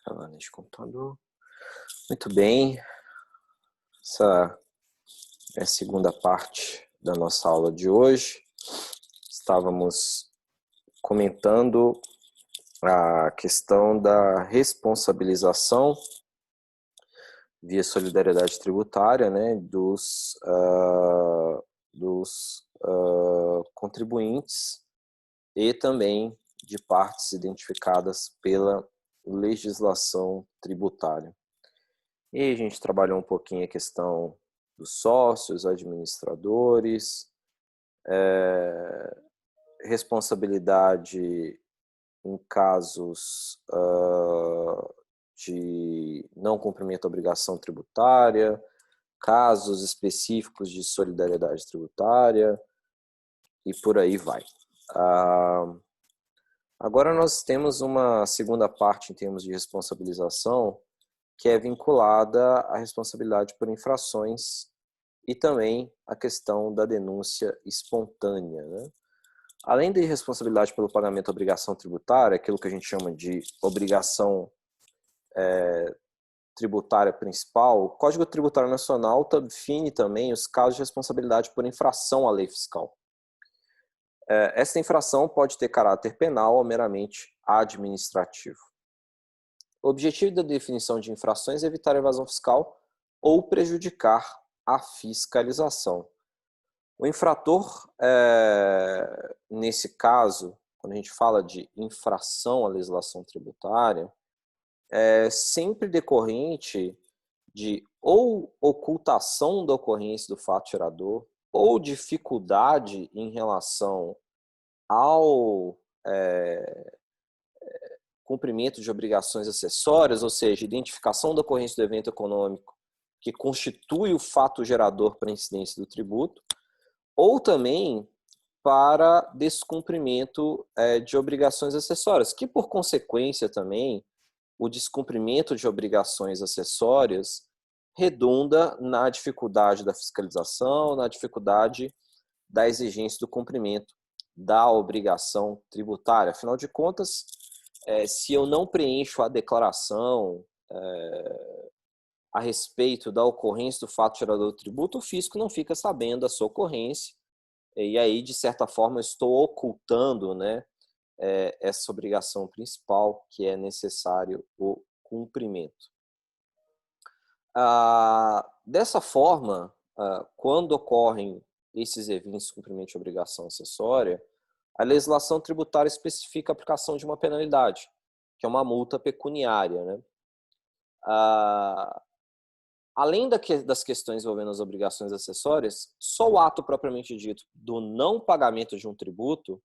Gravar neste computador. Muito bem, essa é a segunda parte da nossa aula de hoje. Estávamos comentando a questão da responsabilização via solidariedade tributária, né, dos contribuintes e também de partes identificadas pela legislação tributária. E a gente trabalhou um pouquinho a questão dos sócios, administradores, responsabilidade em casos de não cumprimento da obrigação tributária, casos específicos de solidariedade tributária e por aí vai. Agora nós temos uma segunda parte em termos de responsabilização, que é vinculada à responsabilidade por infrações e também a questão da denúncia espontânea, né? Além de responsabilidade pelo pagamento da obrigação tributária, aquilo que a gente chama de obrigação tributária principal, o Código Tributário Nacional define também os casos de responsabilidade por infração à lei fiscal. Essa infração pode ter caráter penal ou meramente administrativo. O objetivo da definição de infrações é evitar a evasão fiscal ou prejudicar a fiscalização. O infrator, nesse caso, quando a gente fala de infração à legislação tributária, é sempre decorrente de ou ocultação da ocorrência do fato gerador ou dificuldade em relação ao cumprimento de obrigações acessórias, ou seja, identificação da ocorrência do evento econômico que constitui o fato gerador para a incidência do tributo, ou também para descumprimento de obrigações acessórias, que por consequência também o descumprimento de obrigações acessórias redunda na dificuldade da fiscalização, na dificuldade da exigência do cumprimento da obrigação tributária. Afinal de contas, se eu não preencho a declaração a respeito da ocorrência do fato gerador do tributo, o fisco não fica sabendo da sua ocorrência, e aí, de certa forma, eu estou ocultando, né, essa obrigação principal, que é necessário o cumprimento. Dessa forma, quando ocorrem esses eventos de cumprimento de obrigação acessória, a legislação tributária especifica a aplicação de uma penalidade, que é uma multa pecuniária, né? Além das questões envolvendo as obrigações acessórias, só o ato propriamente dito do não pagamento de um tributo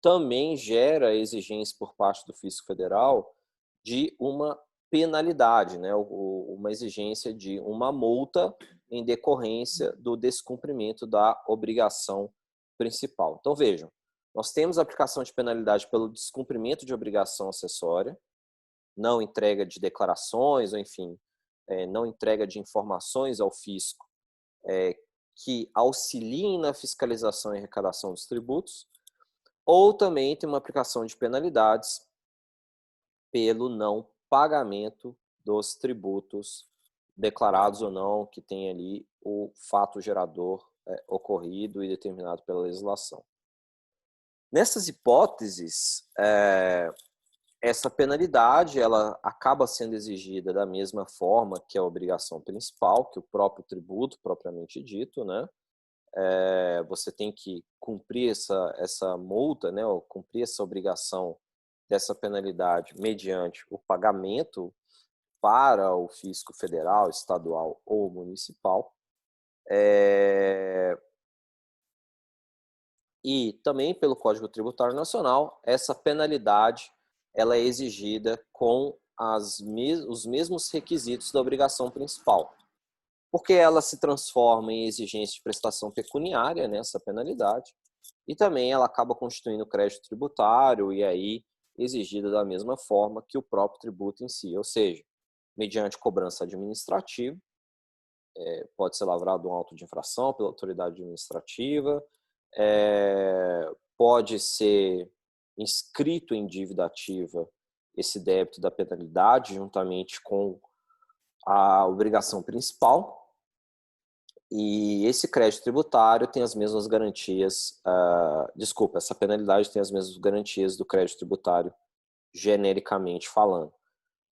também gera exigência por parte do Fisco Federal de uma penalidade, né? Uma exigência de uma multa em decorrência do descumprimento da obrigação principal. Então, vejam, nós temos a aplicação de penalidade pelo descumprimento de obrigação acessória, não entrega de declarações, ou enfim, não entrega de informações ao fisco que auxiliem na fiscalização e arrecadação dos tributos, ou também tem uma aplicação de penalidades pelo não pagamento dos tributos declarados ou não, que tem ali o fato gerador ocorrido e determinado pela legislação. Nessas hipóteses, essa penalidade ela acaba sendo exigida da mesma forma que a obrigação principal, que o próprio tributo propriamente dito, né? Você tem que cumprir essa multa, né? Ou cumprir essa obrigação dessa penalidade mediante o pagamento para o fisco federal, estadual ou municipal. E também pelo Código Tributário Nacional, essa penalidade ela é exigida com os mesmos requisitos da obrigação principal, porque ela se transforma em exigência de prestação pecuniária, né, essa penalidade, e também ela acaba constituindo crédito tributário e aí exigida da mesma forma que o próprio tributo em si, ou seja, mediante cobrança administrativa, pode ser lavrado um auto de infração pela autoridade administrativa, pode ser inscrito em dívida ativa esse débito da penalidade juntamente com a obrigação principal. E esse crédito tributário tem as mesmas garantias, essa penalidade tem as mesmas garantias do crédito tributário, genericamente falando.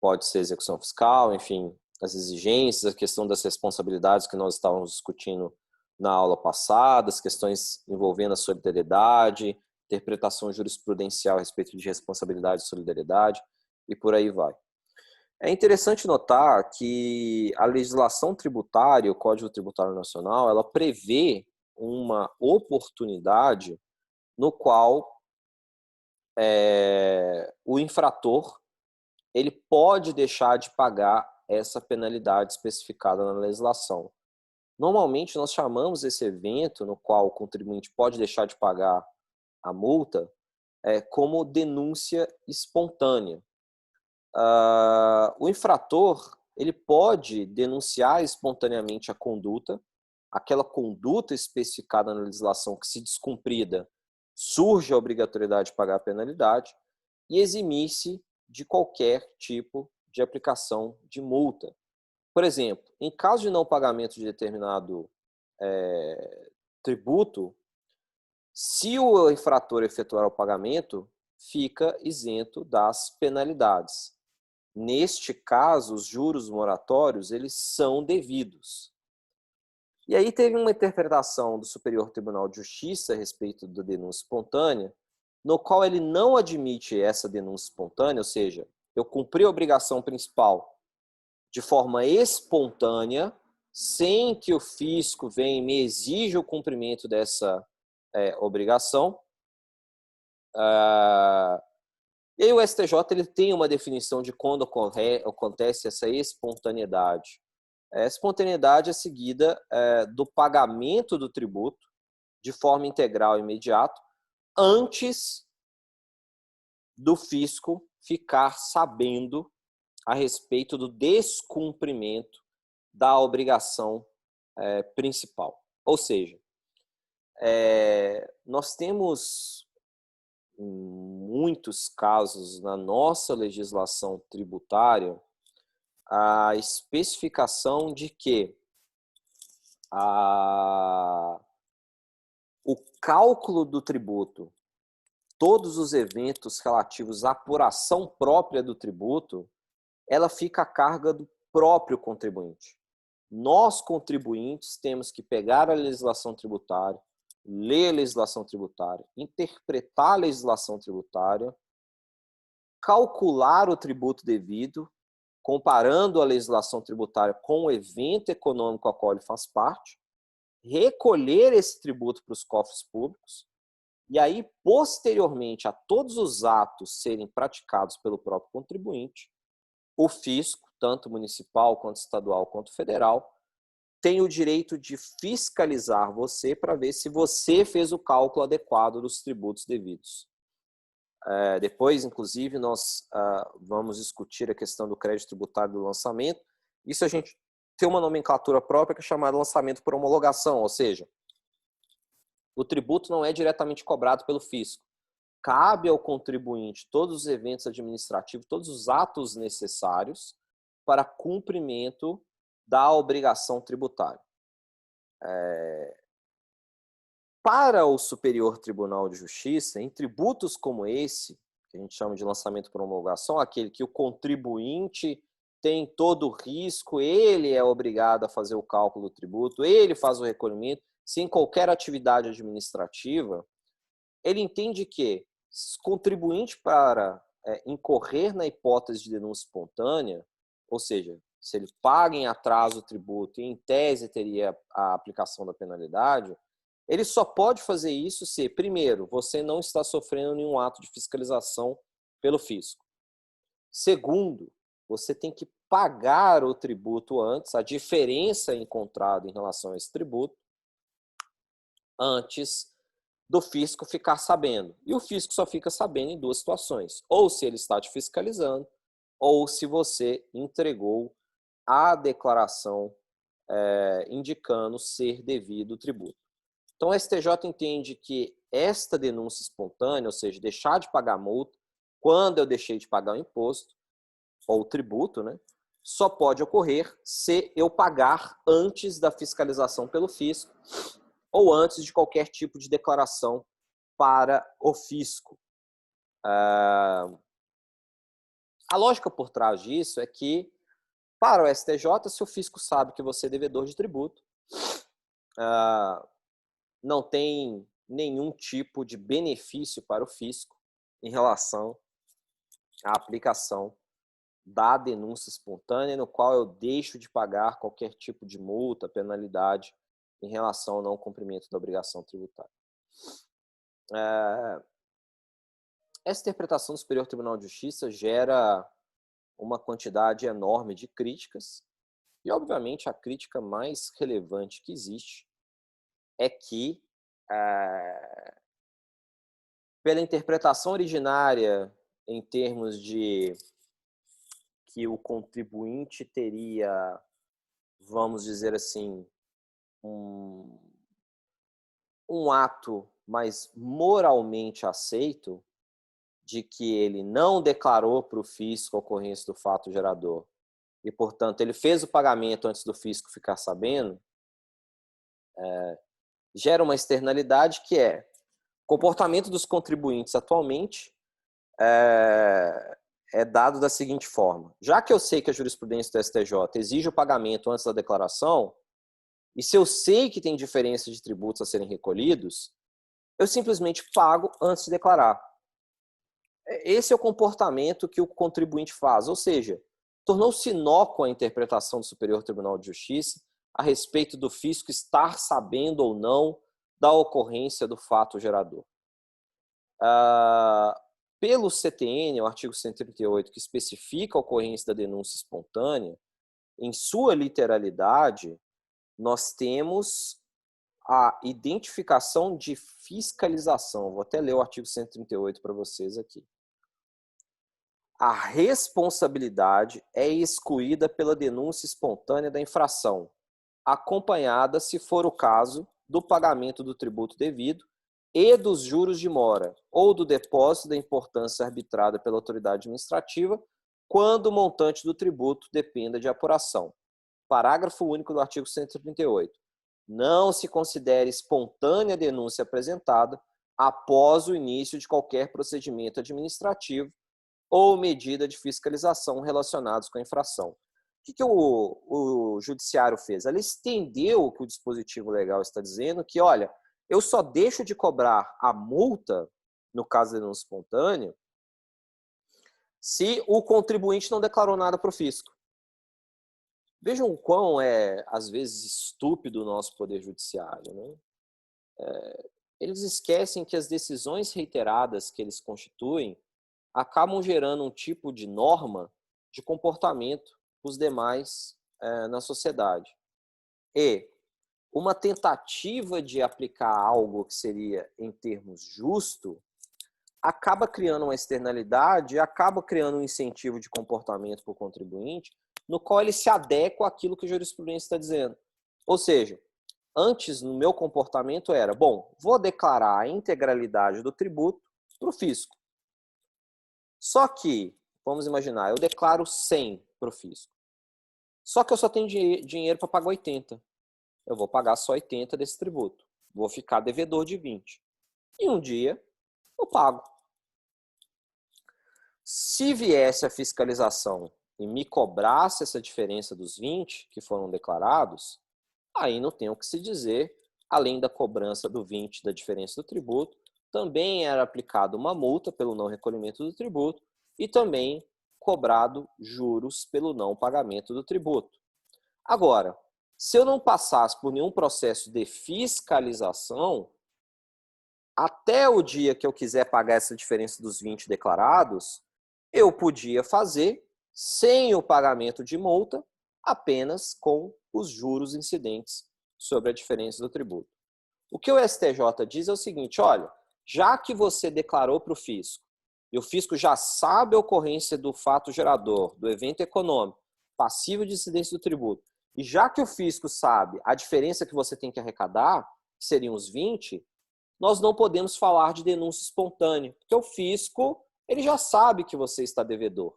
Pode ser execução fiscal, enfim, as exigências, a questão das responsabilidades que nós estávamos discutindo na aula passada, as questões envolvendo a solidariedade, interpretação jurisprudencial a respeito de responsabilidade e solidariedade, e por aí vai. É interessante notar que a legislação tributária, o Código Tributário Nacional, ela prevê uma oportunidade no qual o infrator ele pode deixar de pagar essa penalidade especificada na legislação. Normalmente, nós chamamos esse evento no qual o contribuinte pode deixar de pagar a multa como denúncia espontânea. O infrator ele pode denunciar espontaneamente a conduta, aquela conduta especificada na legislação que, se descumprida, surge a obrigatoriedade de pagar a penalidade e eximir-se de qualquer tipo de aplicação de multa. Por exemplo, em caso de não pagamento de determinado tributo, se o infrator efetuar o pagamento, fica isento das penalidades. Neste caso, os juros moratórios, eles são devidos. E aí teve uma interpretação do Superior Tribunal de Justiça a respeito da denúncia espontânea, no qual ele não admite essa denúncia espontânea, ou seja, eu cumpri a obrigação principal de forma espontânea, sem que o fisco venha e me exija o cumprimento dessa obrigação. E aí o STJ ele tem uma definição de quando acontece essa espontaneidade. A espontaneidade é seguida do pagamento do tributo de forma integral e imediata, antes do fisco ficar sabendo a respeito do descumprimento da obrigação principal. Ou seja, nós temos muitos casos na nossa legislação tributária a especificação de que o cálculo do tributo, todos os eventos relativos à apuração própria do tributo, ela fica a carga do próprio contribuinte. Nós, contribuintes, temos que pegar a legislação tributária, ler a legislação tributária, interpretar a legislação tributária, calcular o tributo devido, comparando a legislação tributária com o evento econômico a qual ele faz parte, recolher esse tributo para os cofres públicos, e aí, posteriormente a todos os atos serem praticados pelo próprio contribuinte, o fisco, tanto municipal, quanto estadual, quanto federal, tem o direito de fiscalizar você para ver se você fez o cálculo adequado dos tributos devidos. Depois, inclusive, nós vamos discutir a questão do crédito tributário do lançamento. Isso a gente tem uma nomenclatura própria que é chamada lançamento por homologação, ou seja, o tributo não é diretamente cobrado pelo fisco. Cabe ao contribuinte todos os eventos administrativos, todos os atos necessários para cumprimento da obrigação tributária. Para o Superior Tribunal de Justiça, em tributos como esse, que a gente chama de lançamento por homologação, aquele que o contribuinte tem todo o risco, ele é obrigado a fazer o cálculo do tributo, ele faz o recolhimento, sem qualquer atividade administrativa, ele entende que contribuinte para incorrer na hipótese de denúncia espontânea, ou seja, se ele paga em atraso o tributo e em tese teria a aplicação da penalidade, ele só pode fazer isso se, primeiro, você não está sofrendo nenhum ato de fiscalização pelo fisco. Segundo, você tem que pagar o tributo antes, a diferença encontrada em relação a esse tributo, antes do fisco ficar sabendo. E o fisco só fica sabendo em duas situações. Ou se ele está te fiscalizando, ou se você entregou a declaração indicando ser devido o tributo. Então, o STJ entende que esta denúncia espontânea, ou seja, deixar de pagar multa, quando eu deixei de pagar o imposto, ou o tributo, né, só pode ocorrer se eu pagar antes da fiscalização pelo fisco ou antes de qualquer tipo de declaração para o fisco. A lógica por trás disso é que, para o STJ, se o fisco sabe que você é devedor de tributo, não tem nenhum tipo de benefício para o fisco em relação à aplicação da denúncia espontânea, no qual eu deixo de pagar qualquer tipo de multa, penalidade em relação ao não cumprimento da obrigação tributária. Essa interpretação do Superior Tribunal de Justiça gera uma quantidade enorme de críticas e, obviamente, a crítica mais relevante que existe é que, pela interpretação originária em termos de que o contribuinte teria, vamos dizer assim, um ato mais moralmente aceito, de que ele não declarou para o fisco a ocorrência do fato gerador e, portanto, ele fez o pagamento antes do fisco ficar sabendo, gera uma externalidade que é o comportamento dos contribuintes atualmente é dado da seguinte forma: já que eu sei que a jurisprudência do STJ exige o pagamento antes da declaração, e se eu sei que tem diferença de tributos a serem recolhidos, eu simplesmente pago antes de declarar. Esse é o comportamento que o contribuinte faz, ou seja, tornou-se inócua a interpretação do Superior Tribunal de Justiça a respeito do fisco estar sabendo ou não da ocorrência do fato gerador. Pelo CTN, o artigo 138, que especifica a ocorrência da denúncia espontânea, em sua literalidade, nós temos a identificação de fiscalização. Vou até ler o artigo 138 para vocês aqui. A responsabilidade é excluída pela denúncia espontânea da infração, acompanhada, se for o caso, do pagamento do tributo devido e dos juros de mora, ou do depósito da importância arbitrada pela autoridade administrativa, quando o montante do tributo dependa de apuração. Parágrafo único do artigo 138. Não se considere espontânea a denúncia apresentada após o início de qualquer procedimento administrativo ou medida de fiscalização relacionados com a infração. O que o judiciário fez? Ele estendeu o que o dispositivo legal está dizendo, que, olha, eu só deixo de cobrar a multa, no caso da denúncia espontânea, se o contribuinte não declarou nada para o fisco. Vejam o quão às vezes, estúpido o nosso poder judiciário, né? Eles esquecem que as decisões reiteradas que eles constituem acabam gerando um tipo de norma de comportamento para os demais na sociedade. E uma tentativa de aplicar algo que seria, em termos justo, acaba criando uma externalidade, acaba criando um incentivo de comportamento para o contribuinte, no qual ele se adequa àquilo que a jurisprudência está dizendo. Ou seja, antes, no meu comportamento era, bom, vou declarar a integralidade do tributo para o fisco. Só que, vamos imaginar, eu declaro 100 para o fisco. Só que eu só tenho dinheiro para pagar 80. Eu vou pagar só 80 desse tributo. Vou ficar devedor de 20. E um dia, eu pago. Se viesse a fiscalização e me cobrasse essa diferença dos 20 que foram declarados, aí não tem o que se dizer, além da cobrança do 20 da diferença do tributo, também era aplicada uma multa pelo não recolhimento do tributo e também cobrado juros pelo não pagamento do tributo. Agora, se eu não passasse por nenhum processo de fiscalização, até o dia que eu quiser pagar essa diferença dos 20 declarados, eu podia fazer sem o pagamento de multa, apenas com os juros incidentes sobre a diferença do tributo. O que o STJ diz é o seguinte, olha, já que você declarou para o fisco, e o fisco já sabe a ocorrência do fato gerador, do evento econômico, passivo de incidência do tributo, e já que o fisco sabe a diferença que você tem que arrecadar, que seriam os 20, nós não podemos falar de denúncia espontânea, porque o fisco Ele já sabe que você está devedor.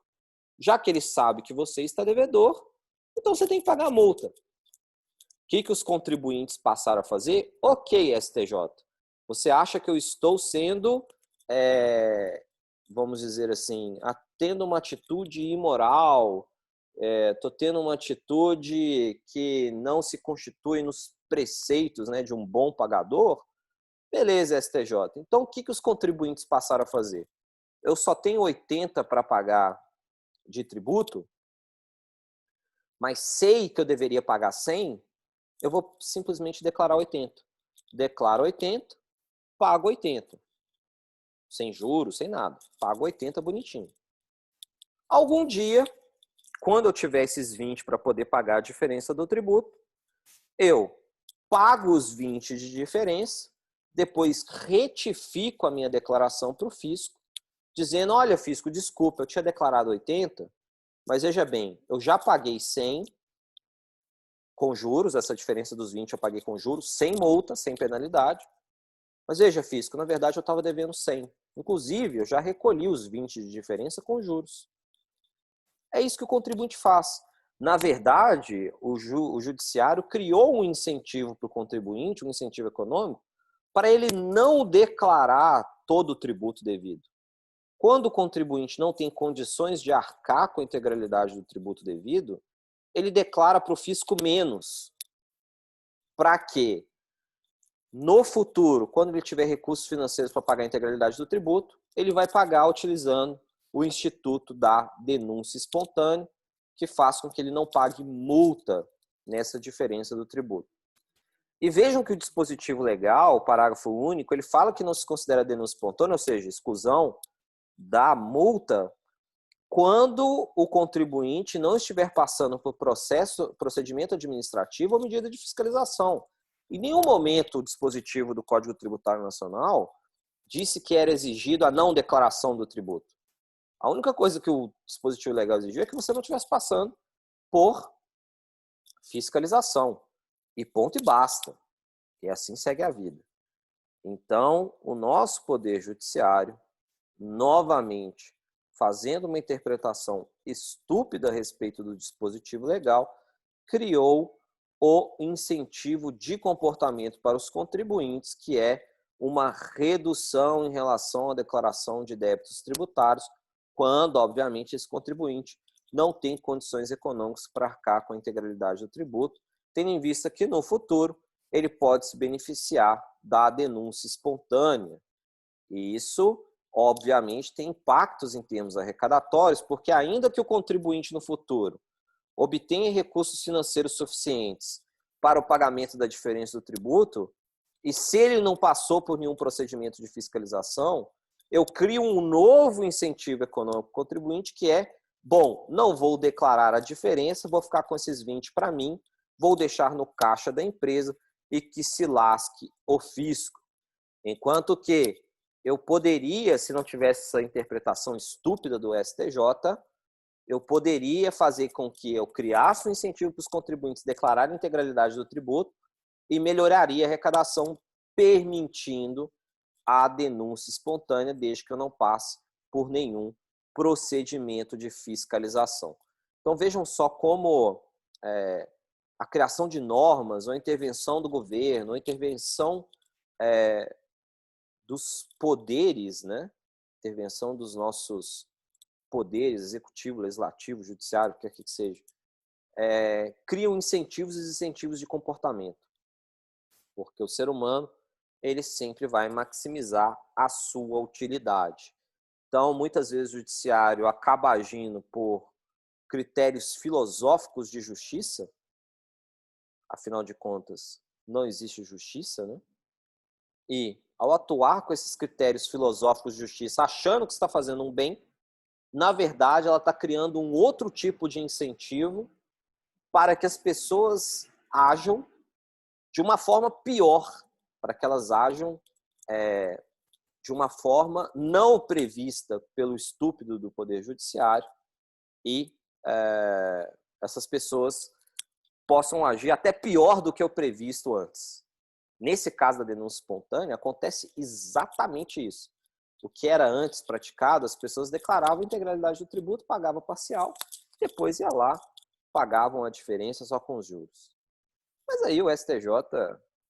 Já que ele sabe que você está devedor, então você tem que pagar a multa. O que os contribuintes passaram a fazer? Ok, STJ. Você acha que eu estou sendo, vamos dizer assim, tendo uma atitude imoral, estou tendo uma atitude que não se constitui nos preceitos, né, de um bom pagador? Beleza, STJ. Então, o que os contribuintes passaram a fazer? Eu só tenho 80 para pagar de tributo, mas sei que eu deveria pagar 100, eu vou simplesmente declarar 80. Declaro 80, pago 80. Sem juros, sem nada. Pago 80 bonitinho. Algum dia, quando eu tiver esses 20 para poder pagar a diferença do tributo, eu pago os 20 de diferença, depois retifico a minha declaração para o fisco, dizendo, olha, fisco, desculpa, eu tinha declarado 80, mas veja bem, eu já paguei 100 com juros, essa diferença dos 20 eu paguei com juros, sem multa, sem penalidade. Mas veja, fisco, na verdade eu estava devendo 100. Inclusive, eu já recolhi os 20 de diferença com juros. É isso que o contribuinte faz. Na verdade, o judiciário criou um incentivo para o contribuinte, um incentivo econômico, para ele não declarar todo o tributo devido. Quando o contribuinte não tem condições de arcar com a integralidade do tributo devido, ele declara para o fisco menos. Para quê? No futuro, quando ele tiver recursos financeiros para pagar a integralidade do tributo, ele vai pagar utilizando o instituto da denúncia espontânea, que faz com que ele não pague multa nessa diferença do tributo. E vejam que o dispositivo legal, o parágrafo único, ele fala que não se considera denúncia espontânea, ou seja, exclusão da multa, quando o contribuinte não estiver passando por procedimento administrativo ou medida de fiscalização. Em nenhum momento o dispositivo do Código Tributário Nacional disse que era exigido a não declaração do tributo. A única coisa que o dispositivo legal exigiu é que você não estivesse passando por fiscalização. E ponto e basta. E assim segue a vida. Então, o nosso Poder Judiciário, novamente, fazendo uma interpretação estúpida a respeito do dispositivo legal, criou o incentivo de comportamento para os contribuintes, que é uma redução em relação à declaração de débitos tributários, quando, obviamente, esse contribuinte não tem condições econômicas para arcar com a integralidade do tributo, tendo em vista que, no futuro, ele pode se beneficiar da denúncia espontânea. E isso, obviamente, tem impactos em termos arrecadatórios, porque ainda que o contribuinte no futuro obtenha recursos financeiros suficientes para o pagamento da diferença do tributo, e se ele não passou por nenhum procedimento de fiscalização, eu crio um novo incentivo econômico contribuinte que é, bom, não vou declarar a diferença, vou ficar com esses 20 para mim, vou deixar no caixa da empresa e que se lasque o fisco. Enquanto que eu poderia, se não tivesse essa interpretação estúpida do STJ, eu poderia fazer com que eu criasse um incentivo para os contribuintes declararem a integralidade do tributo e melhoraria a arrecadação, permitindo a denúncia espontânea, desde que eu não passe por nenhum procedimento de fiscalização. Então vejam só como a criação de normas, ou a intervenção do governo, ou a intervenção dos poderes, né? Intervenção dos nossos poderes, executivo, legislativo, judiciário, o que quer que seja, criam incentivos e desincentivos de comportamento. Porque o ser humano, ele sempre vai maximizar a sua utilidade. Então, muitas vezes o judiciário acaba agindo por critérios filosóficos de justiça, afinal de contas, não existe justiça, né? E, ao atuar com esses critérios filosóficos de justiça, achando que está fazendo um bem, na verdade, ela está criando um outro tipo de incentivo para que as pessoas ajam de uma forma pior, para que elas ajam de uma forma não prevista pelo estúpido do Poder Judiciário e essas pessoas possam agir até pior do que o previsto antes. Nesse caso da denúncia espontânea, acontece exatamente isso. O que era antes praticado, as pessoas declaravam a integralidade do tributo, pagavam parcial, depois ia lá, pagavam a diferença só com os juros. Mas aí o STJ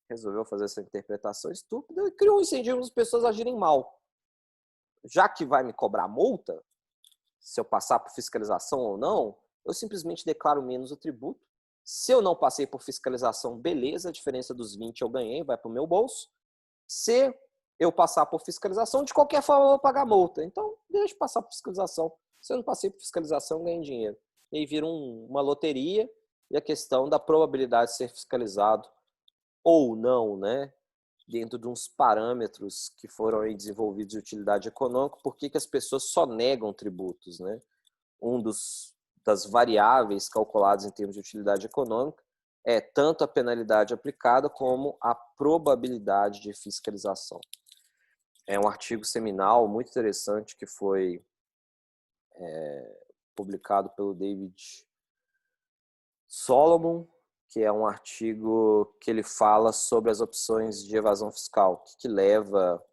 resolveu fazer essa interpretação estúpida e criou um incentivo para as pessoas agirem mal. Já que vai me cobrar multa, se eu passar por fiscalização ou não, eu simplesmente declaro menos o tributo. Se eu não passei por fiscalização, beleza, a diferença dos 20 eu ganhei, vai para o meu bolso. Se eu passar por fiscalização, de qualquer forma eu vou pagar multa. Então, deixa eu passar por fiscalização. Se eu não passei por fiscalização, eu ganhei dinheiro. E aí vira uma loteria e a questão da probabilidade de ser fiscalizado ou não, né? Dentro de uns parâmetros que foram aí desenvolvidos de utilidade econômica, por que as pessoas só negam tributos, né? Das variáveis calculadas em termos de utilidade econômica é tanto a penalidade aplicada como a probabilidade de fiscalização. É um artigo seminal muito interessante que foi publicado pelo David Solomon, que é um artigo que ele fala sobre as opções de evasão fiscal, que leva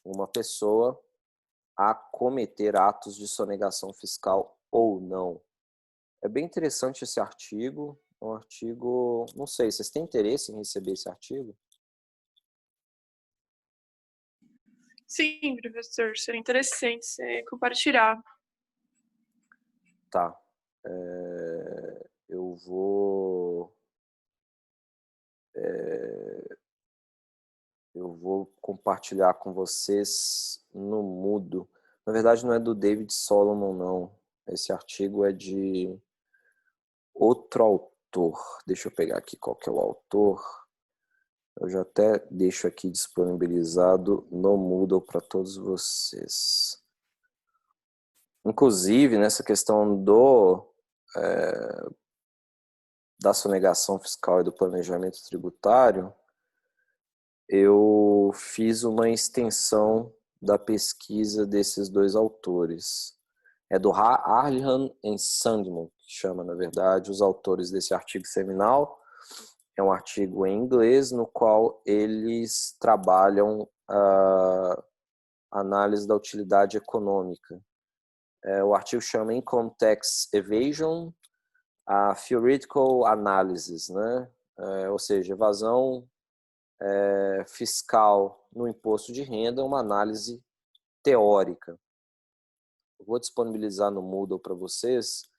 uma pessoa a cometer atos de sonegação fiscal ou não. É bem interessante esse artigo. É um artigo, não sei, vocês têm interesse em receber esse artigo? Sim, professor, seria interessante você compartilhar. Tá. Eu vou compartilhar com vocês no Moodle. Na verdade, não é do David Solomon, não. Esse artigo é de outro autor. Deixa eu pegar aqui qual que é o autor. Eu já até deixo aqui disponibilizado no Moodle para todos vocês. Inclusive, nessa questão da sonegação fiscal e do planejamento tributário, eu fiz uma extensão da pesquisa desses dois autores. É do Arlihan e Sandman, que chama, na verdade, os autores desse artigo seminal. É um artigo em inglês no qual eles trabalham a análise da utilidade econômica. O artigo chama Income Tax Evasion, a Theoretical Analysis, né? Ou seja, evasão fiscal no imposto de renda, uma análise teórica. Eu vou disponibilizar no Moodle para vocês,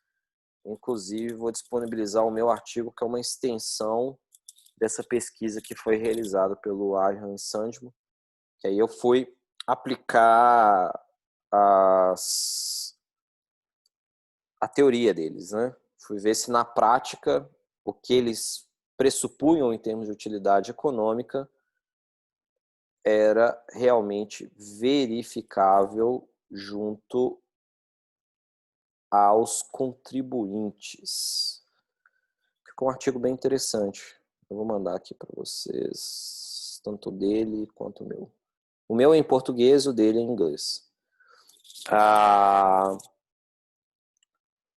inclusive vou disponibilizar o meu artigo, que é uma extensão dessa pesquisa que foi realizada pelo Arjan Sandman, que aí eu fui aplicar a teoria deles, né? Fui ver se na prática o que eles pressupunham em termos de utilidade econômica era realmente verificável junto aos contribuintes. Ficou um artigo bem interessante. Eu vou mandar aqui para vocês, tanto dele quanto o meu. O meu é em português, o dele é em inglês.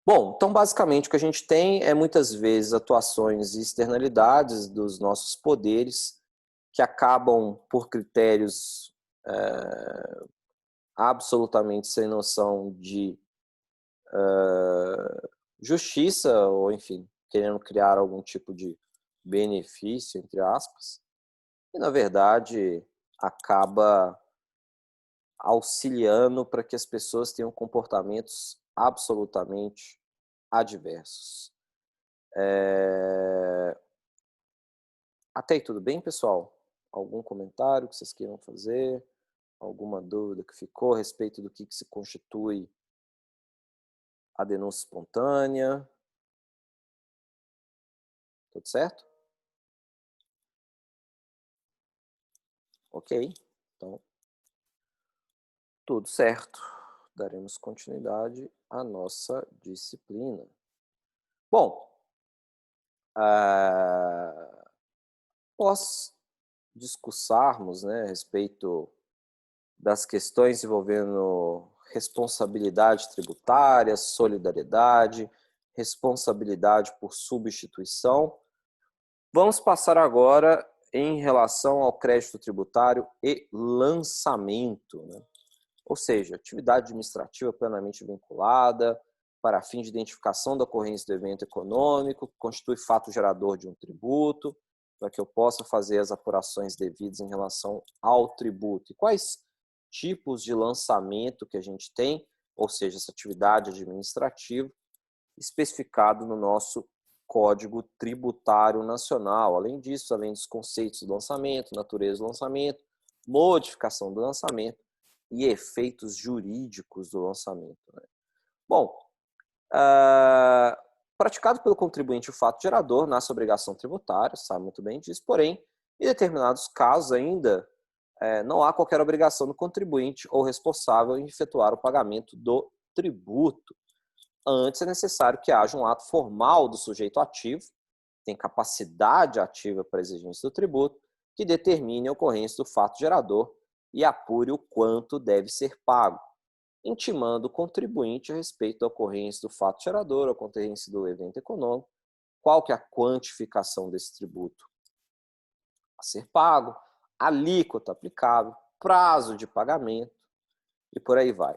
Bom, então basicamente o que a gente tem é muitas vezes atuações e externalidades dos nossos poderes que acabam por critérios absolutamente sem noção de justiça ou, enfim, querendo criar algum tipo de benefício, entre aspas, e na verdade acaba auxiliando para que as pessoas tenham comportamentos absolutamente adversos. Até aí tudo bem, pessoal? Algum comentário que vocês queiram fazer? Alguma dúvida que ficou a respeito do que se constitui a denúncia espontânea? Tudo certo? Ok. Então, tudo certo. Daremos continuidade à nossa disciplina. Bom, após discussarmos, né, a respeito das questões envolvendo responsabilidade tributária, solidariedade, responsabilidade por substituição, vamos passar agora em relação ao crédito tributário e lançamento, né? ou seja, atividade administrativa plenamente vinculada para fim de identificação da ocorrência do evento econômico, que constitui fato gerador de um tributo, para que eu possa fazer as apurações devidas em relação ao tributo. E quais tipos de lançamento que a gente tem, ou seja, essa atividade administrativa, especificado no nosso Código Tributário Nacional. Além disso, além dos conceitos do lançamento, natureza do lançamento, modificação do lançamento e efeitos jurídicos do lançamento. Bom, praticado pelo contribuinte o fato gerador, nasce obrigação tributária, sabe muito bem disso, porém, em determinados casos ainda não há qualquer obrigação do contribuinte ou responsável em efetuar o pagamento do tributo. Antes é necessário que haja um ato formal do sujeito ativo, tem capacidade ativa para a exigência do tributo, que determine a ocorrência do fato gerador e apure o quanto deve ser pago, intimando o contribuinte a respeito da ocorrência do fato gerador, a ocorrência do evento econômico, qual que é a quantificação desse tributo a ser pago, alíquota aplicável, prazo de pagamento e por aí vai.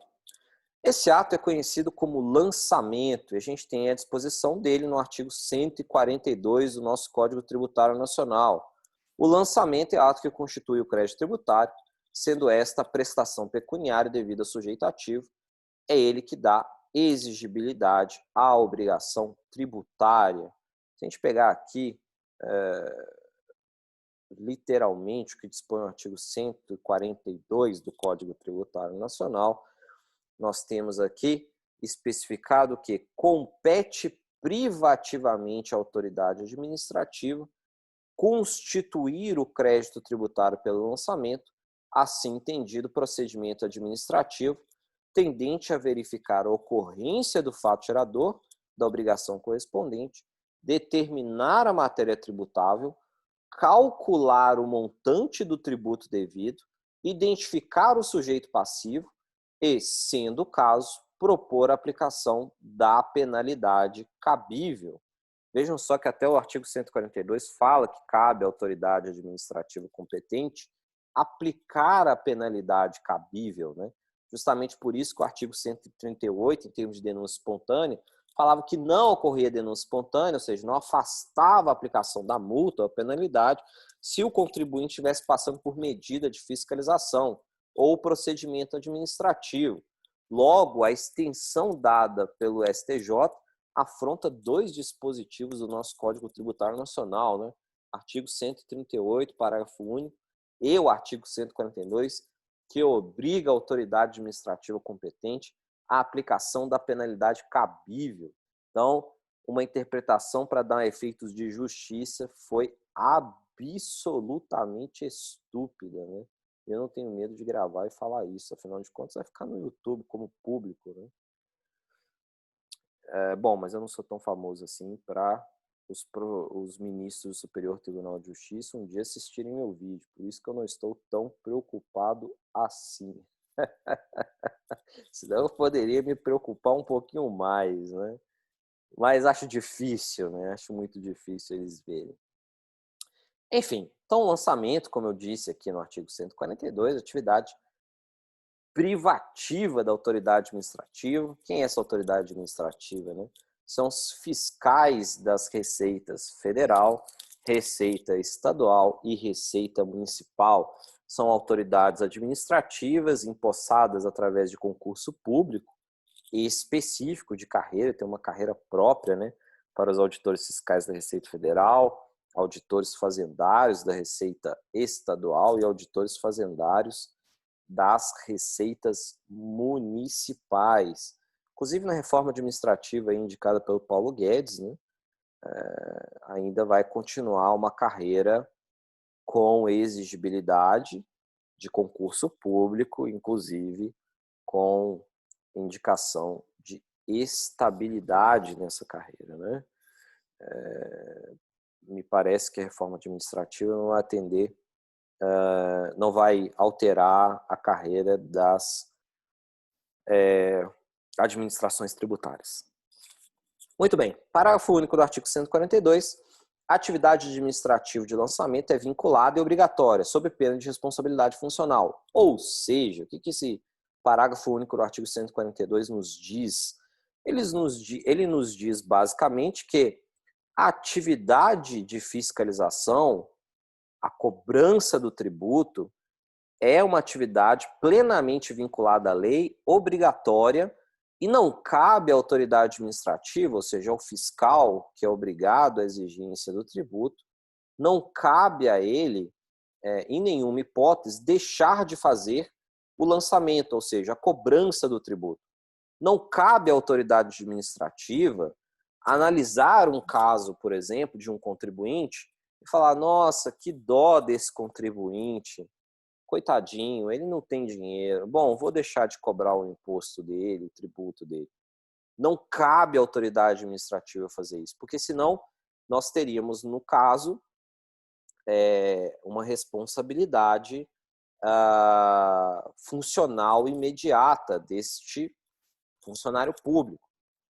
Esse ato é conhecido como lançamento e a gente tem à disposição dele no artigo 142 do nosso Código Tributário Nacional. O lançamento é ato que constitui o crédito tributário, sendo esta a prestação pecuniária devida ao sujeito ativo, é ele que dá exigibilidade à obrigação tributária. Se a gente pegar aqui, literalmente, o que dispõe o artigo 142 do Código Tributário Nacional, nós temos aqui especificado que compete privativamente à autoridade administrativa constituir o crédito tributário pelo lançamento, assim entendido procedimento administrativo tendente a verificar a ocorrência do fato gerador da obrigação correspondente, determinar a matéria tributável, calcular o montante do tributo devido, identificar o sujeito passivo e, sendo o caso, propor a aplicação da penalidade cabível. Vejam só que até o artigo 142 fala que cabe à autoridade administrativa competente aplicar a penalidade cabível, né? Justamente por isso que o artigo 138, em termos de denúncia espontânea, falava que não ocorria denúncia espontânea, ou seja, não afastava a aplicação da multa ou a penalidade se o contribuinte estivesse passando por medida de fiscalização ou procedimento administrativo. Logo, a extensão dada pelo STJ afronta dois dispositivos do nosso Código Tributário Nacional, né? Artigo 138, parágrafo único, e o artigo 142, que obriga a autoridade administrativa competente à aplicação da penalidade cabível. Então, uma interpretação para dar efeitos de justiça foi absolutamente estúpida, né? Eu não tenho medo de gravar e falar isso, afinal de contas vai ficar no YouTube como público, né? Bom, mas eu não sou tão famoso assim para os ministros do Superior Tribunal de Justiça um dia assistirem meu vídeo, por isso que eu não estou tão preocupado assim. Senão eu poderia me preocupar um pouquinho mais, né? Mas acho difícil, né? Acho muito difícil eles verem. Enfim, então o lançamento, como eu disse aqui no artigo 142, atividade privativa da autoridade administrativa. Quem é essa autoridade administrativa, né? São os fiscais das receitas federal, receita estadual e receita municipal. São autoridades administrativas empossadas através de concurso público e específico de carreira, tem uma carreira própria, né, para os auditores fiscais da Receita Federal, auditores fazendários da Receita Estadual e auditores fazendários das receitas municipais. Inclusive, na reforma administrativa indicada pelo Paulo Guedes, né, ainda vai continuar uma carreira com exigibilidade de concurso público, inclusive com indicação de estabilidade nessa carreira, né? Me parece que a reforma administrativa não vai atender, não vai alterar a carreira das administrações tributárias. Muito bem, parágrafo único do artigo 142, a atividade administrativa de lançamento é vinculada e obrigatória, sob pena de responsabilidade funcional. Ou seja, o que esse parágrafo único do artigo 142 ele nos diz basicamente que a atividade de fiscalização, a cobrança do tributo, é uma atividade plenamente vinculada à lei, obrigatória, e não cabe à autoridade administrativa, ou seja, ao fiscal, que é obrigado à exigência do tributo, não cabe a ele, em nenhuma hipótese, deixar de fazer o lançamento, ou seja, a cobrança do tributo. Não cabe à autoridade administrativa analisar um caso, por exemplo, de um contribuinte e falar: nossa, que dó desse contribuinte, coitadinho, ele não tem dinheiro, bom, vou deixar de cobrar o imposto dele, o tributo dele. Não cabe à autoridade administrativa fazer isso, porque senão nós teríamos, no caso, uma responsabilidade funcional imediata deste funcionário público.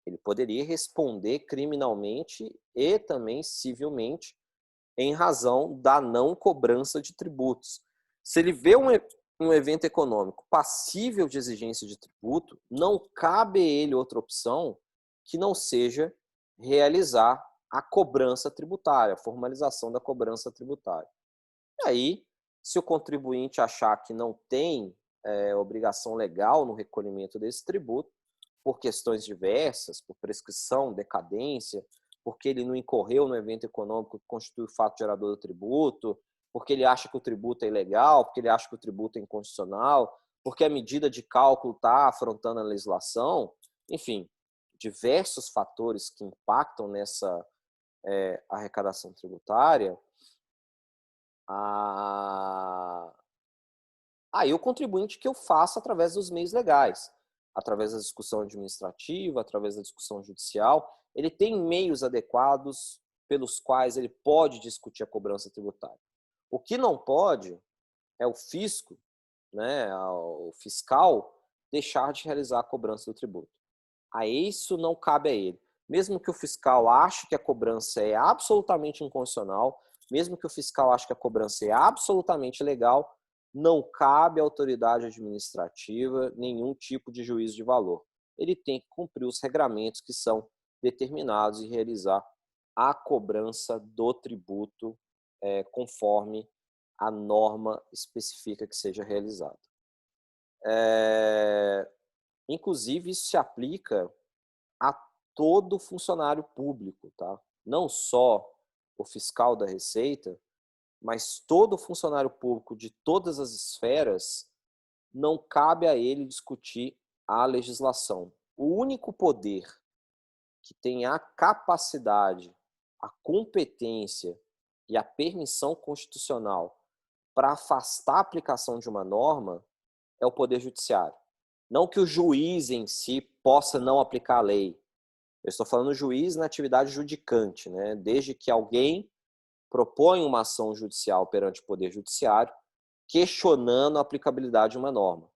Ele poderia responder criminalmente e também civilmente em razão da não cobrança de tributos. Se ele vê um evento econômico passível de exigência de tributo, não cabe a ele outra opção que não seja realizar a cobrança tributária, a formalização da cobrança tributária. E aí, se o contribuinte achar que não tem obrigação legal no recolhimento desse tributo, por questões diversas, por prescrição, decadência, porque ele não incorreu no evento econômico que constitui o fato gerador do tributo, porque ele acha que o tributo é ilegal, porque ele acha que o tributo é inconstitucional, porque a medida de cálculo está afrontando a legislação, enfim, diversos fatores que impactam nessa arrecadação tributária, aí o contribuinte que eu faço através dos meios legais, através da discussão administrativa, através da discussão judicial, ele tem meios adequados pelos quais ele pode discutir a cobrança tributária. O que não pode é o fisco, né, o fiscal, deixar de realizar a cobrança do tributo. A isso não cabe a ele. Mesmo que o fiscal ache que a cobrança é absolutamente inconstitucional, mesmo que o fiscal ache que a cobrança é absolutamente legal, não cabe à autoridade administrativa nenhum tipo de juízo de valor. Ele tem que cumprir os regramentos que são determinados e realizar a cobrança do tributo conforme a norma especifica que seja realizada. Inclusive, isso se aplica a todo funcionário público, tá? Não só o fiscal da Receita, mas todo funcionário público de todas as esferas, não cabe a ele discutir a legislação. O único poder que tem a capacidade, a competência e a permissão constitucional para afastar a aplicação de uma norma é o Poder Judiciário. Não que o juiz em si possa não aplicar a lei. Eu estou falando juiz na atividade judicante, né? Desde que alguém propõe uma ação judicial perante o Poder Judiciário, questionando a aplicabilidade de uma norma.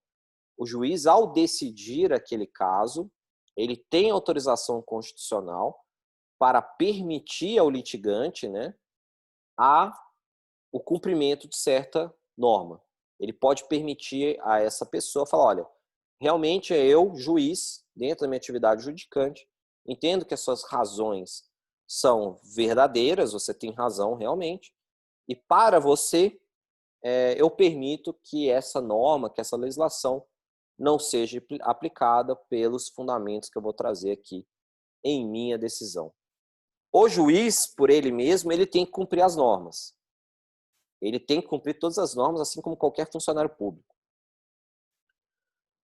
O juiz, ao decidir aquele caso, ele tem autorização constitucional para permitir ao litigante, né, o cumprimento de certa norma. Ele pode permitir a essa pessoa falar: olha, realmente eu, juiz, dentro da minha atividade judicante, entendo que as suas razões são verdadeiras, você tem razão realmente, e para você, eu permito que essa norma, que essa legislação não seja aplicada pelos fundamentos que eu vou trazer aqui em minha decisão. O juiz, por ele mesmo, ele tem que cumprir as normas. Ele tem que cumprir todas as normas, assim como qualquer funcionário público.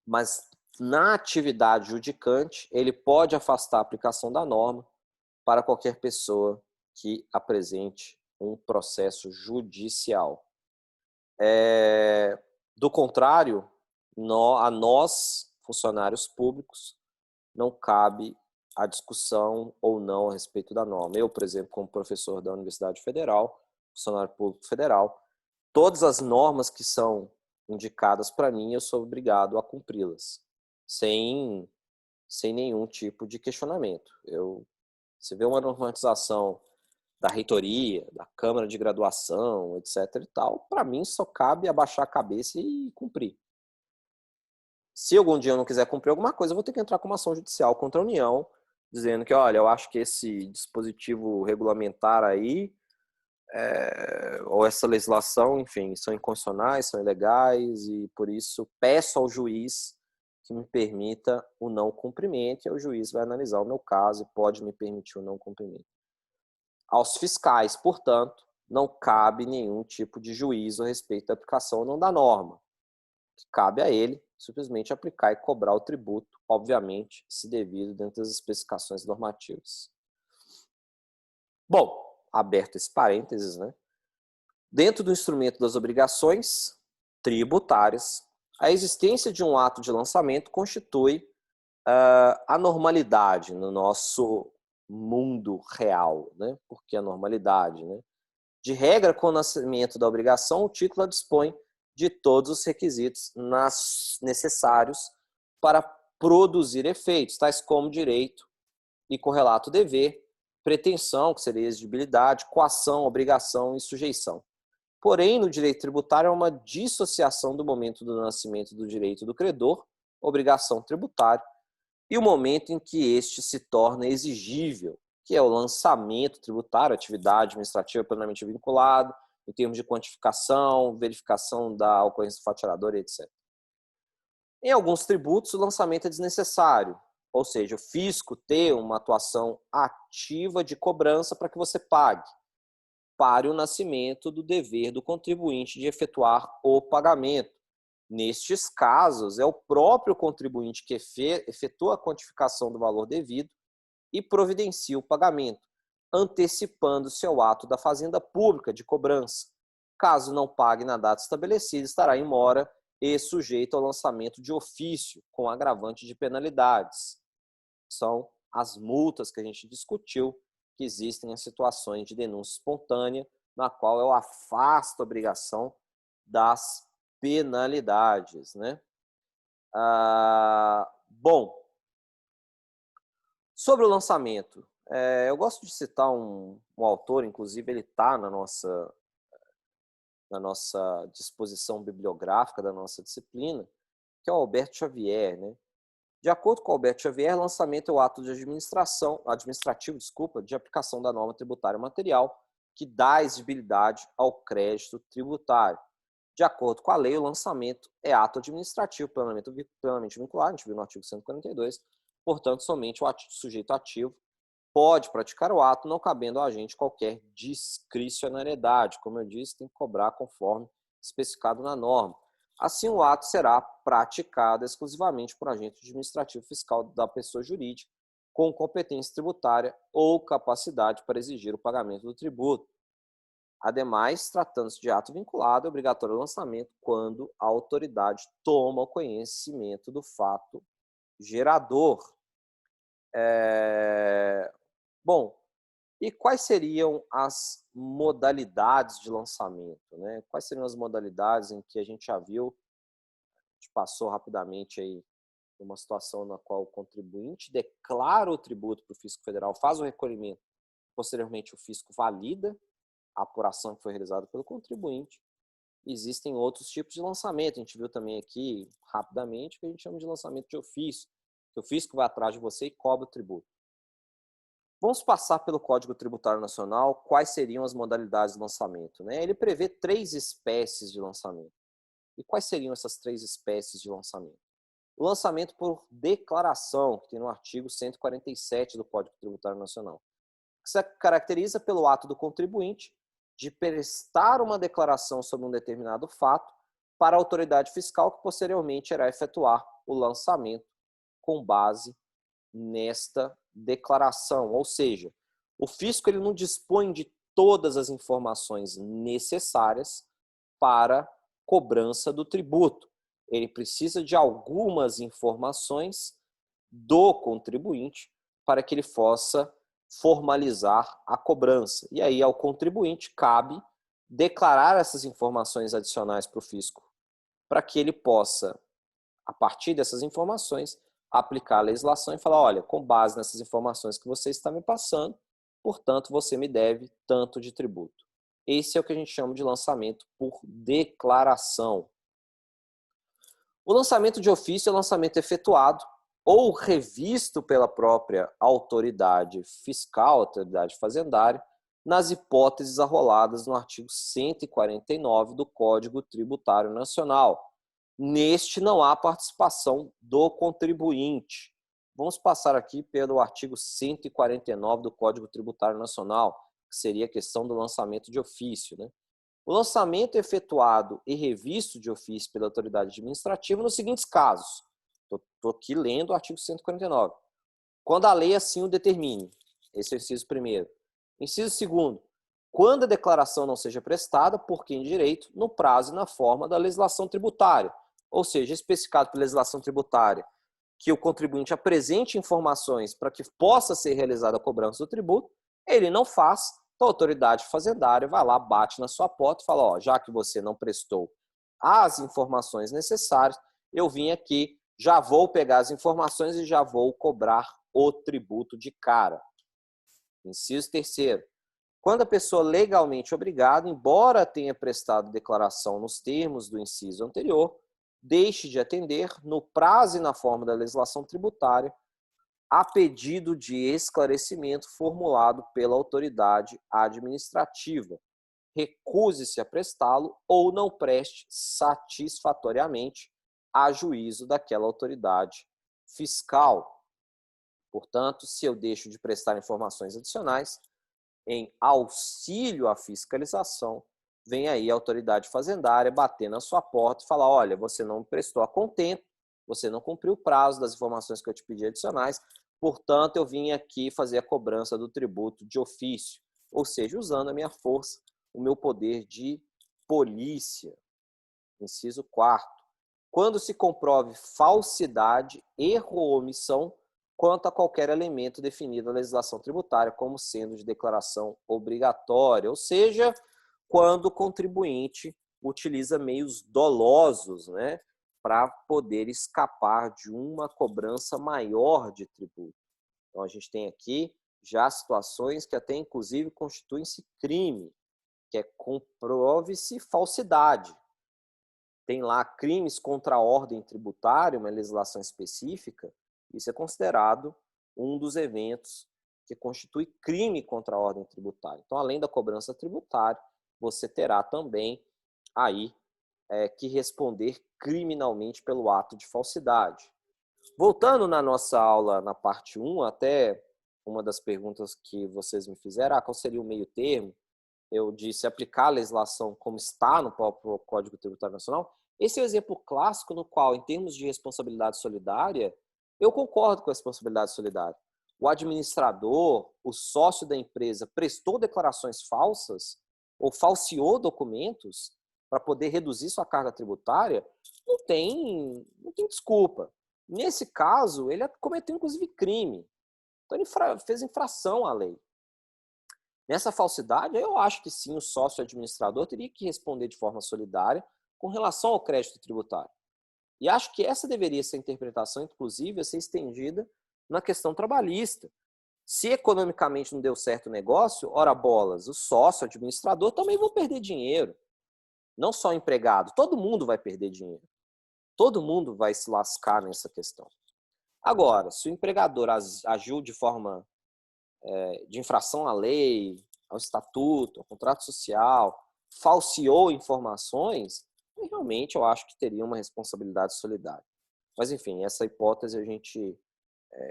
Mas na atividade judicante, ele pode afastar a aplicação da norma para qualquer pessoa que apresente um processo judicial. Do contrário, a nós, funcionários públicos, não cabe a discussão ou não a respeito da norma. Eu, por exemplo, como professor da Universidade Federal, funcionário público federal, todas as normas que são indicadas para mim, eu sou obrigado a cumpri-las, sem nenhum tipo de questionamento. Você vê uma normatização da reitoria, da Câmara de Graduação, etc. e tal, para mim só cabe abaixar a cabeça e cumprir. Se algum dia eu não quiser cumprir alguma coisa, eu vou ter que entrar com uma ação judicial contra a União, dizendo que, olha, eu acho que esse dispositivo regulamentar aí, ou essa legislação, enfim, são inconstitucionais, são ilegais, e por isso peço ao juiz que me permita o não cumprimento, e o juiz vai analisar o meu caso e pode me permitir o não cumprimento. Aos fiscais, portanto, não cabe nenhum tipo de juízo a respeito da aplicação ou não da norma. Cabe a ele simplesmente aplicar e cobrar o tributo, obviamente, se devido dentro das especificações normativas. Bom, aberto esse parênteses, né? Dentro do instrumento das obrigações tributárias, a existência de um ato de lançamento constitui a normalidade no nosso mundo real, né? Porque a normalidade, né? De regra, com o nascimento da obrigação, o título dispõe de todos os requisitos necessários para produzir efeitos, tais como direito e correlato dever, pretensão, que seria exigibilidade, coação, obrigação e sujeição. Porém, no direito tributário, há uma dissociação do momento do nascimento do direito do credor, obrigação tributária, e o momento em que este se torna exigível, que é o lançamento tributário, atividade administrativa plenamente vinculada, em termos de quantificação, verificação da ocorrência faturadora, etc. Em alguns tributos, o lançamento é desnecessário, ou seja, o fisco ter uma atuação ativa de cobrança para que você pague, para o nascimento do dever do contribuinte de efetuar o pagamento. Nestes casos, é o próprio contribuinte que efetua a quantificação do valor devido e providencia o pagamento, antecipando-se ao ato da fazenda pública de cobrança. Caso não pague na data estabelecida, estará em mora e sujeito ao lançamento de ofício, com agravante de penalidades. São as multas que a gente discutiu, que existem em situações de denúncia espontânea, na qual eu afasto a obrigação das penalidades, né? Bom, sobre o lançamento, eu gosto de citar um autor, inclusive ele está na nossa disposição bibliográfica da nossa disciplina, que é o Alberto Xavier, né? De acordo com Alberto Xavier, lançamento é o ato de administrativo, de aplicação da norma tributária material que dá exigibilidade ao crédito tributário. De acordo com a lei, o lançamento é ato administrativo plenamente vinculado, a gente viu no artigo 142, portanto, somente o sujeito ativo pode praticar o ato, não cabendo a agente qualquer discricionariedade. Como eu disse, tem que cobrar conforme especificado na norma. Assim, o ato será praticado exclusivamente por agente administrativo fiscal da pessoa jurídica com competência tributária ou capacidade para exigir o pagamento do tributo. Ademais, tratando-se de ato vinculado, é obrigatório o lançamento quando a autoridade toma o conhecimento do fato gerador. Bom, e quais seriam as modalidades de lançamento, né? Quais seriam as modalidades em que a gente já viu, a gente passou rapidamente aí uma situação na qual o contribuinte declara o tributo para o fisco federal, faz o recolhimento, posteriormente o fisco valida a apuração que foi realizada pelo contribuinte. Existem outros tipos de lançamento, a gente viu também aqui rapidamente o que a gente chama de lançamento de ofício, que o fisco vai atrás de você e cobra o tributo. Vamos passar pelo Código Tributário Nacional, quais seriam as modalidades de lançamento, né? Ele prevê 3 espécies de lançamento. E quais seriam essas 3 espécies de lançamento? O lançamento por declaração, que tem no artigo 147 do Código Tributário Nacional, que se caracteriza pelo ato do contribuinte de prestar uma declaração sobre um determinado fato para a autoridade fiscal, que posteriormente irá efetuar o lançamento com base nesta declaração. Ou seja, o fisco ele não dispõe de todas as informações necessárias para cobrança do tributo. Ele precisa de algumas informações do contribuinte para que ele possa formalizar a cobrança. E aí, ao contribuinte, cabe declarar essas informações adicionais para o fisco, para que ele possa, a partir dessas informações, aplicar a legislação e falar, olha, com base nessas informações que você está me passando, portanto, você me deve tanto de tributo. Esse é o que a gente chama de lançamento por declaração. O lançamento de ofício é o lançamento efetuado ou revisto pela própria autoridade fiscal, autoridade fazendária, nas hipóteses arroladas no artigo 149 do Código Tributário Nacional. Neste não há participação do contribuinte. Vamos passar aqui pelo artigo 149 do Código Tributário Nacional, que seria a questão do lançamento de ofício, né? O lançamento efetuado e revisto de ofício pela autoridade administrativa nos seguintes casos. Estou aqui lendo o artigo 149. Quando a lei assim o determine. Esse é o inciso primeiro. Inciso segundo. Quando a declaração não seja prestada por quem de direito no prazo e na forma da legislação tributária. Ou seja, especificado pela legislação tributária que o contribuinte apresente informações para que possa ser realizada a cobrança do tributo, ele não faz. Então, a autoridade fazendária vai lá, bate na sua porta e fala, ó, já que você não prestou as informações necessárias, eu vim aqui, já vou pegar as informações e já vou cobrar o tributo de cara. Inciso terceiro. Quando a pessoa legalmente obrigada, embora tenha prestado declaração nos termos do inciso anterior, deixe de atender, no prazo e na forma da legislação tributária, a pedido de esclarecimento formulado pela autoridade administrativa. Recuse-se a prestá-lo ou não preste satisfatoriamente a juízo daquela autoridade fiscal. Portanto, se eu deixo de prestar informações adicionais, em auxílio à fiscalização, vem aí a autoridade fazendária bater na sua porta e falar, olha, você não prestou a contento, você não cumpriu o prazo das informações que eu te pedi adicionais, portanto, eu vim aqui fazer a cobrança do tributo de ofício, ou seja, usando a minha força, o meu poder de polícia. Inciso 4º. Quando se comprove falsidade, erro ou omissão quanto a qualquer elemento definido na legislação tributária como sendo de declaração obrigatória, ou seja, quando o contribuinte utiliza meios dolosos, né, para poder escapar de uma cobrança maior de tributo. Então, a gente tem aqui já situações que até, inclusive, constituem-se crime, que é comprove-se falsidade. Tem lá crimes contra a ordem tributária, uma legislação específica, isso é considerado um dos eventos que constitui crime contra a ordem tributária. Então, além da cobrança tributária, você terá também aí que responder criminalmente pelo ato de falsidade. Voltando na nossa aula, na parte 1, até uma das perguntas que vocês me fizeram, qual seria o meio termo? Eu disse aplicar a legislação como está no próprio Código Tributário Nacional. Esse é o exemplo clássico no qual, em termos de responsabilidade solidária, eu concordo com a responsabilidade solidária. O administrador, o sócio da empresa, prestou declarações falsas ou falseou documentos para poder reduzir sua carga tributária, não tem desculpa. Nesse caso, ele cometeu, inclusive, crime. Então, ele fez infração à lei. Nessa falsidade, eu acho que sim, o sócio administrador teria que responder de forma solidária com relação ao crédito tributário. E acho que essa deveria ser a interpretação, inclusive, a ser estendida na questão trabalhista. Se economicamente não deu certo o negócio, ora bolas, o sócio administrador também vão perder dinheiro. Não só o empregado, todo mundo vai perder dinheiro. Todo mundo vai se lascar nessa questão. Agora, se o empregador agiu de forma de infração à lei, ao estatuto, ao contrato social, falseou informações, realmente eu acho que teria uma responsabilidade solidária. Mas, enfim, essa hipótese a gente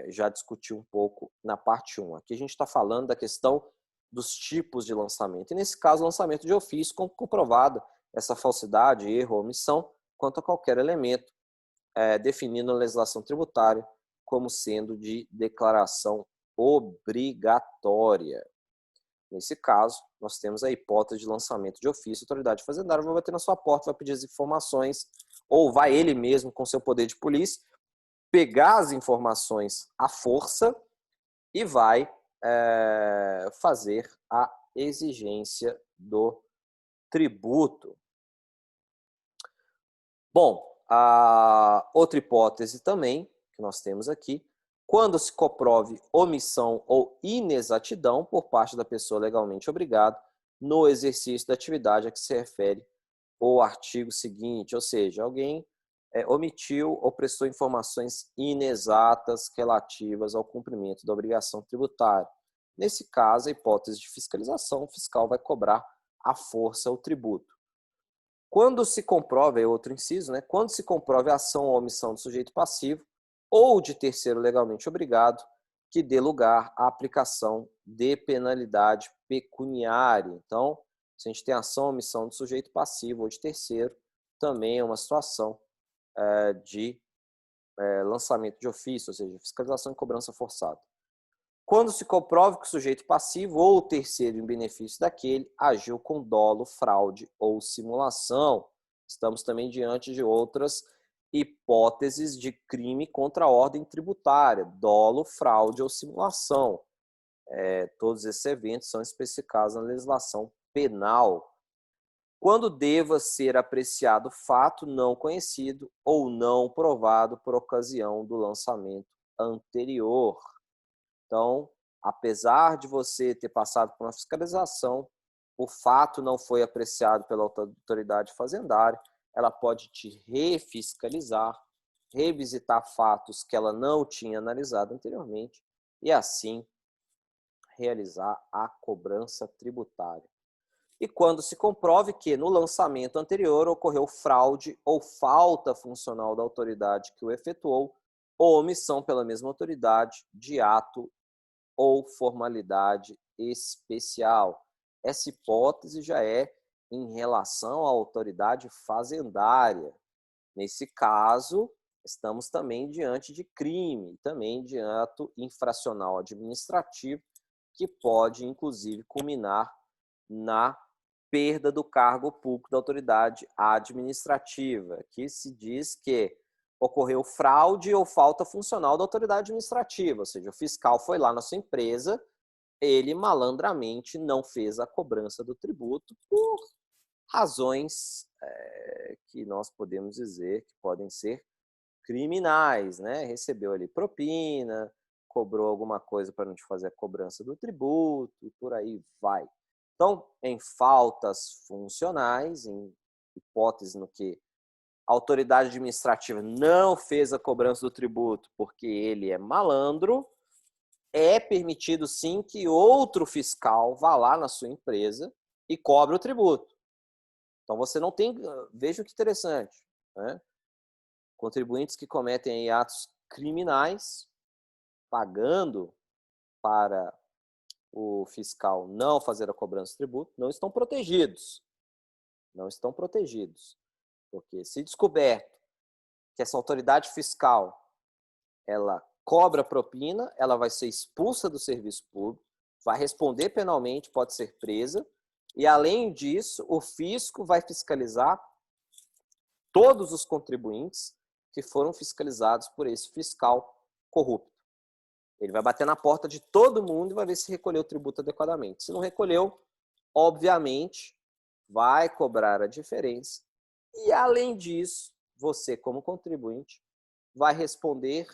já discutiu um pouco na parte 1. Aqui a gente está falando da questão dos tipos de lançamento. E, nesse caso, lançamento de ofício, como comprovada essa falsidade, erro ou omissão, quanto a qualquer elemento definido na legislação tributária como sendo de declaração obrigatória. Nesse caso, nós temos a hipótese de lançamento de ofício. A autoridade fazendária vai bater na sua porta, vai pedir as informações, ou vai ele mesmo, com seu poder de polícia, pegar as informações à força e vai fazer a exigência do tributo. Bom, a outra hipótese também que nós temos aqui, quando se comprove omissão ou inexatidão por parte da pessoa legalmente obrigada no exercício da atividade a que se refere o artigo seguinte, ou seja, alguém omitiu ou prestou informações inexatas relativas ao cumprimento da obrigação tributária. Nesse caso, a hipótese de fiscalização, o fiscal vai cobrar à força o tributo. Quando se comprova, é outro inciso, né? Quando se comprove a ação ou omissão do sujeito passivo ou de terceiro legalmente obrigado, que dê lugar à aplicação de penalidade pecuniária. Então, se a gente tem ação ou omissão do sujeito passivo ou de terceiro, também é uma situação de lançamento de ofício, ou seja, fiscalização e cobrança forçada. Quando se comprove que o sujeito passivo ou o terceiro em benefício daquele agiu com dolo, fraude ou simulação. Estamos também diante de outras hipóteses de crime contra a ordem tributária, dolo, fraude ou simulação. Todos esses eventos são especificados na legislação penal. Quando deva ser apreciado fato não conhecido ou não provado por ocasião do lançamento anterior. Então, apesar de você ter passado por uma fiscalização, o fato não foi apreciado pela autoridade fazendária, ela pode te refiscalizar, revisitar fatos que ela não tinha analisado anteriormente e, assim, realizar a cobrança tributária. E quando se comprove que no lançamento anterior ocorreu fraude ou falta funcional da autoridade que o efetuou, ou omissão pela mesma autoridade de ato ou formalidade especial. Essa hipótese já é em relação à autoridade fazendária. Nesse caso, estamos também diante de crime, também de ato infracional administrativo, que pode, inclusive, culminar na perda do cargo público da autoridade administrativa, que se diz que ocorreu fraude ou falta funcional da autoridade administrativa, ou seja, o fiscal foi lá na sua empresa, ele malandramente não fez a cobrança do tributo por razões que nós podemos dizer que podem ser criminais, né? Recebeu ali propina, cobrou alguma coisa para não te fazer a cobrança do tributo e por aí vai. Então, em faltas funcionais, em hipótese no que a autoridade administrativa não fez a cobrança do tributo porque ele é malandro, é permitido sim que outro fiscal vá lá na sua empresa e cobre o tributo. Então você não tem, veja que interessante, né? Contribuintes que cometem atos criminais pagando para o fiscal não fazer a cobrança do tributo não estão protegidos. Não estão protegidos. Porque se descoberto que essa autoridade fiscal ela cobra propina, ela vai ser expulsa do serviço público, vai responder penalmente, pode ser presa, e além disso, o fisco vai fiscalizar todos os contribuintes que foram fiscalizados por esse fiscal corrupto. Ele vai bater na porta de todo mundo e vai ver se recolheu o tributo adequadamente. Se não recolheu, obviamente, vai cobrar a diferença. E, além disso, você, como contribuinte, vai responder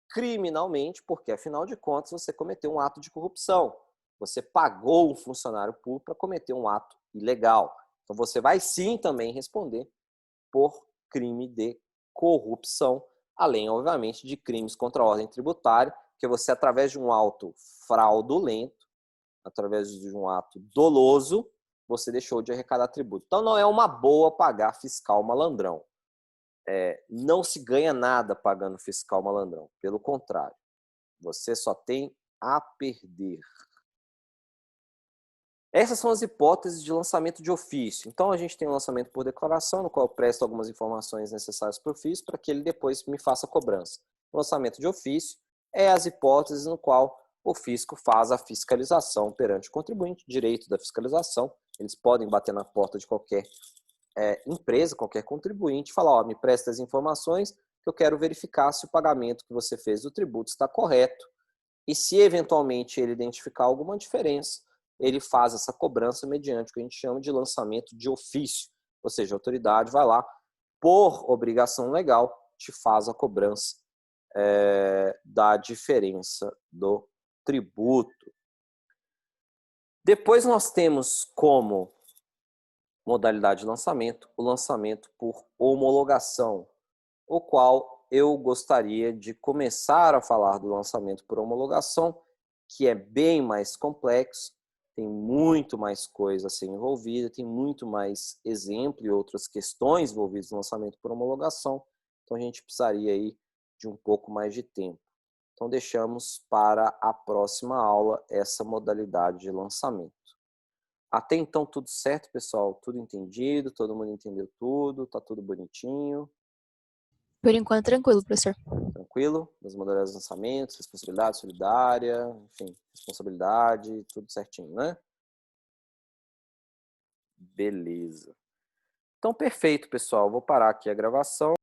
criminalmente, porque, afinal de contas, você cometeu um ato de corrupção. Você pagou um funcionário público para cometer um ato ilegal. Então, você vai sim também responder por crime de corrupção, além, obviamente, de crimes contra a ordem tributária, que você, através de um ato fraudulento, através de um ato doloso, você deixou de arrecadar tributo. Então, não é uma boa pagar fiscal malandrão. Não se ganha nada pagando fiscal malandrão. Pelo contrário, você só tem a perder. Essas são as hipóteses de lançamento de ofício. Então, a gente tem o lançamento por declaração, no qual eu presto algumas informações necessárias para o ofício, para que ele depois me faça a cobrança. O lançamento de ofício é as hipóteses no qual o fisco faz a fiscalização perante o contribuinte, direito da fiscalização. Eles podem bater na porta de qualquer empresa, qualquer contribuinte, e falar, me presta as informações que eu quero verificar se o pagamento que você fez do tributo está correto. E se eventualmente ele identificar alguma diferença, ele faz essa cobrança mediante o que a gente chama de lançamento de ofício. Ou seja, a autoridade vai lá, por obrigação legal, te faz a cobrança da diferença do tributo. Depois nós temos como modalidade de lançamento o lançamento por homologação. o qual eu gostaria de começar a falar do lançamento por homologação, que é bem mais complexo, tem muito mais coisa a ser envolvida, tem muito mais exemplo e outras questões envolvidas no lançamento por homologação, então a gente precisaria aí de um pouco mais de tempo. Então deixamos para a próxima aula essa modalidade de lançamento. Até então tudo certo, pessoal? Tudo entendido? Todo mundo entendeu tudo? Tá tudo bonitinho? Por enquanto, tranquilo, professor. Tranquilo? Das modalidades de lançamento, responsabilidade solidária, enfim, responsabilidade, tudo certinho, né? Beleza. Então, perfeito, pessoal. Vou parar aqui a gravação.